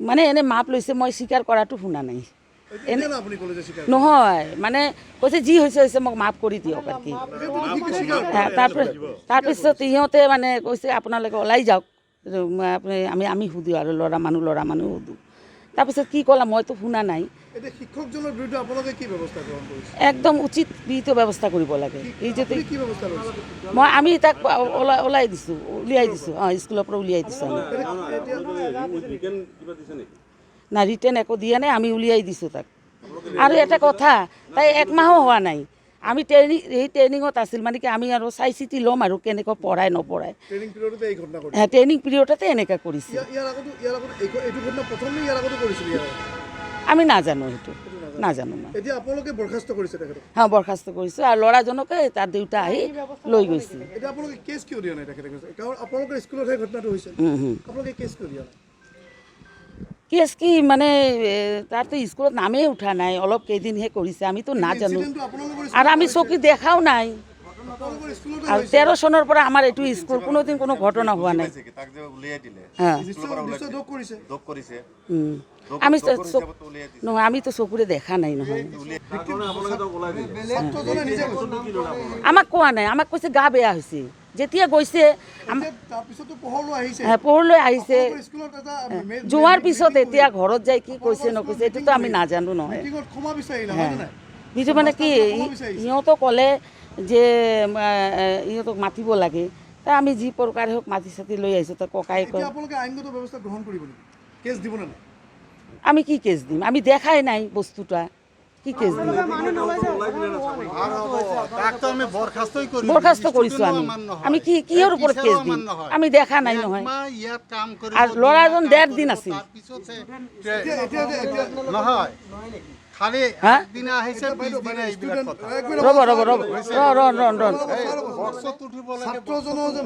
মানে এনে মাপ লৈছে মই স্বীকাৰ কৰাটো শুনা নাই নহয় মানে কৈছে যি হৈছে হৈছে মোক মাফ কৰি দিয়ক আৰু কি তাৰপিছত সিহঁতে মানে কৈছে আপোনালোকে ওলাই যাওক আপুনি আমি সুধো আৰু ল'ৰা মানুহ সুধো তাৰপিছত কি ক'লা মইতো শুনা নাই শিক্ষকজনৰ বিৰুদ্ধে আপোনালোকে কি ব্যৱস্থা গ্ৰহণ কৰিছে একদম উচিত বিহিত ব্যৱস্থা কৰিব লাগে এই যে মই আমি তাক ওলাই দিছোঁ উলিয়াই দিছোঁ স্কুলৰ পৰা উলিয়াই দিছোঁ না ৰিটাৰ্ণ একো দিয়া নাই আমি উলিয়াই দিছোঁ তাক আৰু এটা কথা তাই একমাহো হোৱা নাই আমি ট্ৰেইনিঙত আছিল মানে কি আমি আৰু চাই চিতি ল'ম আৰু কেনেকৈ পঢ়াই নপঢ়াই ট্ৰেইনিং পিৰিয়ডতে এনেকৈ কৰিছে আমি নাজানো সেইটো নাজানো মই হা বৰখাস্ত কৰিছোঁ আৰু ল'ৰাজনকে তাৰ দেউতা আহি লৈ গৈছিল কেছ কি মানে তাতো স্কুলত নামেই উঠা নাই অলপ কেইদিনহে কৰিছে আমিতো নাজানো আৰু আমি চকী দেখাও নাই আৰু 13 চনৰ পৰা আমাৰ এইটো স্কুল কোনোদিন কোনো ঘটনা হোৱা নাই আমি নহয় আমিতো চকুৰে দেখা নাই নহয় আমাক কোৱা নাই আমাক কৈছে গা বেয়া হৈছে যেতিয়া গৈছে পোহৰলৈ আহিছে যোৱাৰ পিছত এতিয়া ঘৰত যাই কি কৈছে নকৈছে এইটোতো আমি নাজানো নহয় যিটো মানে কি সিহঁতক ক'লে যে ইহঁতক মাতিব লাগে তাই আমি যি প্ৰকাৰে হওক মাটি চাতি লৈ আহিছোঁ তাৰ ককাই আমি কি কেছ দিম আমি দেখাই নাই বস্তুটা কি কেছ দিম বৰখাস্ত কৰিছোঁ আমি কি কিহৰ ওপৰত কেছ দিম আমি দেখা নাই নহয় আৰু ল'ৰাজন 1.5 দিন আছিল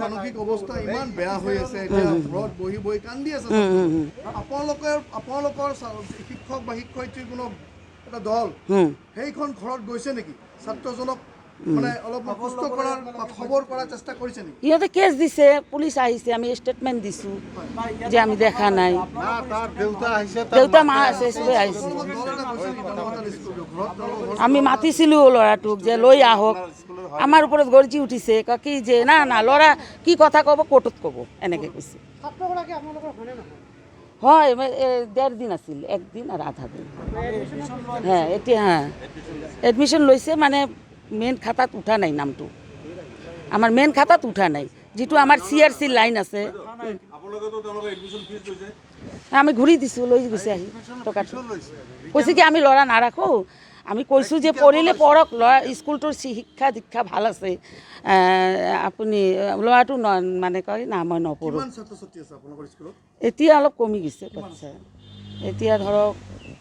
মানসিক অৱস্থা ইমান বেয়া হৈ আছে ঘৰত বহি বহি কান্দি আছে আপোনালোকৰ শিক্ষক বা শিক্ষয়িত্ৰীৰ কোনো এটা দল সেইখন ঘৰত গৈছে নেকি ছাত্ৰজনক মানে অলপমান সুস্থ কৰাৰ বা খবৰ কৰাৰ চেষ্টা কৰিছে নেকি ইহঁতে কেছ দিছে পুলিচ আহিছে আমি ষ্টেটমেণ্ট দিছোঁ যে আমি দেখা নাই দেউতা মা আছে আহিছে আমি মাতিছিলোঁ ল'ৰাটোক যে লৈ আহক আমাৰ ওপৰত গৰ্জি উঠিছে কি যে না না ল'ৰা কি কথা ক'ব কোৰ্টত ক'ব এনেকৈ কৈছে হয় 1.5 দিন আছিল 1 দিন আৰু আধা দিন এতিয়া এডমিশ্যন লৈছে মানে মেইন খাতাত উঠা নাই নামটো আমাৰ মেইন খাতাত উঠা নাই যিটো আমাৰ CRC লাইন আছে আমি ঘূৰি দিছোঁ লৈ গৈছে আহি টকাটো কৈছে কি আমি ল'ৰা নাৰাখোঁ আমি কৈছোঁ যে পঢ়িলে পঢ়ক ল'ৰা স্কুলটোৰ শিক্ষা দীক্ষা ভাল আছে আপুনি ল'ৰাটো মানে কয় না মই নপঢ়োঁ এতিয়া অলপ কমি গৈছে বাচ্ছা এতিয়া ধৰক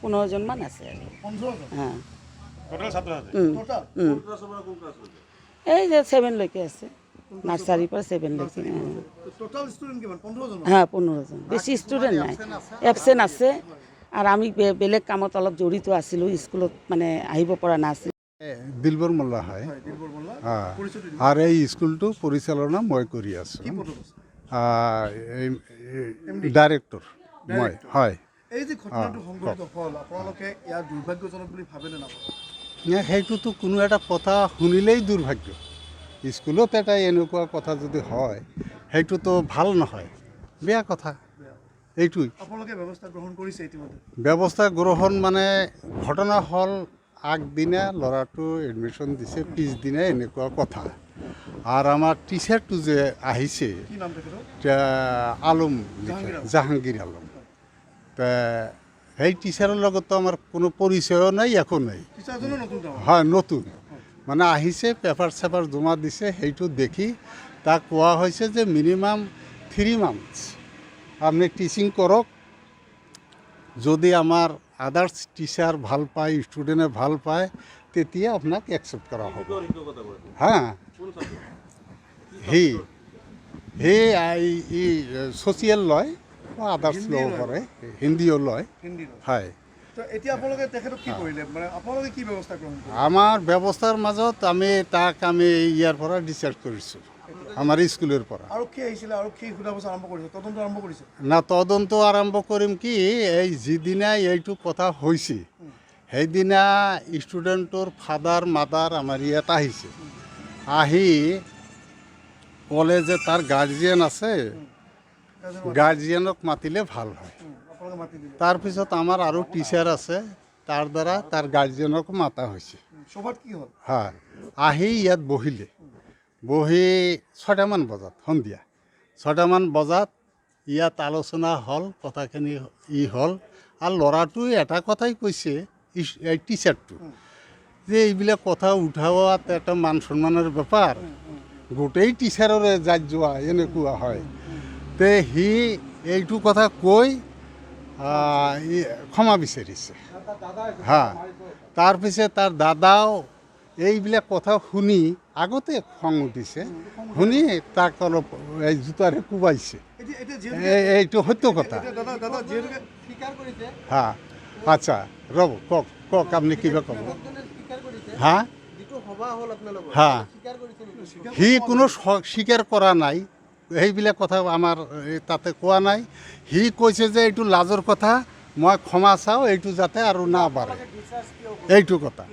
15জনমান আছে এই যে 7লৈকে আছে নাৰ্চাৰীৰ পৰা 7লৈকে 15জন বেছি ষ্টুডেণ্ট নাই এবচেণ্ট আছে আৰু আমি বেলেগ কামত অলপ জড়িত আছিলোঁ স্কুলত মানে আহিব পৰা নাছিল দিলবৰ মোল্লা হয় আৰু এই স্কুলটো পৰিচালনা মই কৰি আছোঁ ডাইৰেক্টৰ মই হয় সেইটোতো কোনো এটা কথা শুনিলেই দুৰ্ভাগ্য স্কুলত এটা এনেকুৱা কথা যদি হয় সেইটোতো ভাল নহয় বেয়া কথা এইটোই ব্যৱস্থা গ্ৰহণ মানে ঘটনা হ'ল আগদিনা ল'ৰাটো এডমিশ্যন দিছে পিছদিনা এনেকুৱা কথা আৰু আমাৰ টিচাৰটো যে আহিছে আলম জাহাংগীৰ আলম সেই টিচাৰৰ লগতো আমাৰ কোনো পৰিচয়ো নাই একো নাই হয় নতুন মানে আহিছে পেপাৰ চেপাৰ জমা দিছে সেইটো দেখি তাক কোৱা হৈছে যে মিনিমাম 3 মান্থছ আপনি টিচিং কৰক যদি আমাৰ আদাৰ্ছ টিচাৰ ভাল পায় ষ্টুডেণ্টে ভাল পায় তেতিয়া আপোনাক একচেপ্ট কৰা হ'ব হা সেই ছ'চিয়েল লয় বা আদাৰ্ছ ল'ব পাৰে হিন্দীও লয় হয় আমাৰ ব্যৱস্থাৰ মাজত আমি তাক ইয়াৰ পৰা ডিচাৰ্জ কৰিছোঁ আমাৰ স্কুলৰ পৰা। আৰক্ষী আহিছিলে, আৰক্ষী সোধা পোছা আৰম্ভ কৰিছে, তদন্ত আৰম্ভ কৰিছে। না তদন্ত আৰম্ভ কৰিম কি, এই যিদিনা এইটো কথা হৈছে সেইদিনা ষ্টুডেণ্টৰ ফাদাৰ মাদাৰ আমাৰ ইয়াত আহিছে, আহি ক'লে যে তাৰ গাৰ্জিয়ান আছে, গাৰ্জিয়ানক মাতিলে ভাল হয়। আপোনালোকে মাতি দিলে, তাৰপিছত আমাৰ আৰু টিচাৰ আছে, তাৰ দ্বাৰা তাৰ গাৰ্জিয়ানকো মাতা হৈছে। সভাত কি হ'ল? হয়, আহি ইয়াত বহিলে, বহি 6টামান বজাত, সন্ধিয়া 6টামান বজাত ইয়াত আলোচনা হ'ল, কথাখিনি হ'ল। আৰু ল'ৰাটোৱে এটা কথাই কৈছে, এই টিচাৰটো, যে এইবিলাক কথা উঠাৱাত এটা মান সন্মানৰ বেপাৰ, গোটেই টিচাৰৰে যাত যোৱা এনেকুৱা হয়। তে সি এইটো কথা কৈ ক্ষমা বিচাৰিছে। হা, তাৰপিছত তাৰ দাদাও এইবিলাক কথা শুনি আগতে খং উঠিছে, শুনি তাক অলপ এই জোতাৰে কোবাইছে। এইটো সত্য কথা। দাদা যিহেতুকে স্বীকাৰ কৰিছে, হা, আচ্ছা ৰ'ব, কওক আপুনি কিবা ক'ব। হা হা, সি কোনো স্বীকাৰ কৰা নাই, সেইবিলাক কথা আমাৰ তাতে কোৱা নাই। সি কৈছে যে এইটো লাজৰ কথা, মই ক্ষমা চাওঁ, এইটো যাতে আৰু না বাঢ়ে, এইটো কথা।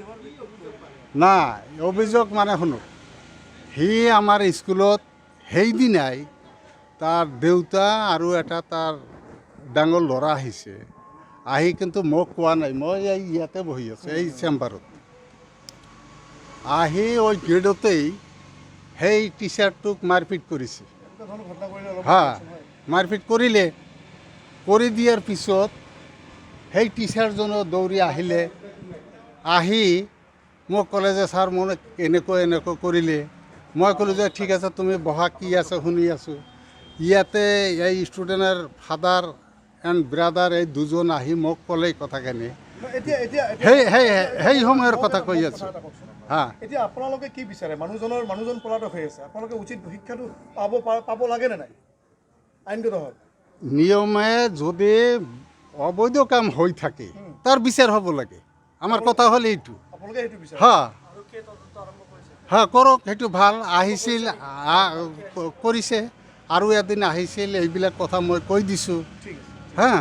না অভিযোগ মানে শুনক, সি আমাৰ স্কুলত সেইদিনাই তাৰ দেউতা আৰু এটা তাৰ ডাঙৰ ল'ৰা আহিছে, আহি কিন্তু মোক কোৱা নাই, মই এই ইয়াতে বহি আছোঁ এই চেম্বাৰত, আহি ওই গেটতেই সেই টিচাৰটোক মাৰপিট কৰিছে। হা, মাৰপিট কৰিলে, কৰি দিয়াৰ পিছত সেই টিচাৰজনো দৌৰি আহিলে, আহি মোক ক'লে যে ছাৰ মোক এনেকৈ কৰিলে। মই ক'লোঁ যে ঠিক আছে, তুমি বহা, কি আছে শুনি আছোঁ। ইয়াতে এই ষ্টুডেণ্টৰ ফাদাৰ এণ্ড ব্ৰাদাৰ এই দুজন আহি মোক ক'লে কথাখিনি, সেই সময়ৰ কথা কৈ আছোঁ। হা, এতিয়া আপোনালোকে কি বিচাৰে? মানুহজন পলাতক হৈ আছে, আপোনালোকে উচিত শিক্ষাটো পাব লাগে নে নাই আইনগতভাৱে? নিয়মে যদি অবৈধ কাম হৈ থাকে তাৰ বিচাৰ হ'ব লাগে, আমাৰ কথা হ'ল এইটো। আপোনালোকে সেইটো বিচাৰে? হা হা, কৰক, সেইটো ভাল। আহিছিল, কৰিছে, আৰু এদিন আহিছিল, এইবিলাক কথা মই কৈ দিছোঁ। হা।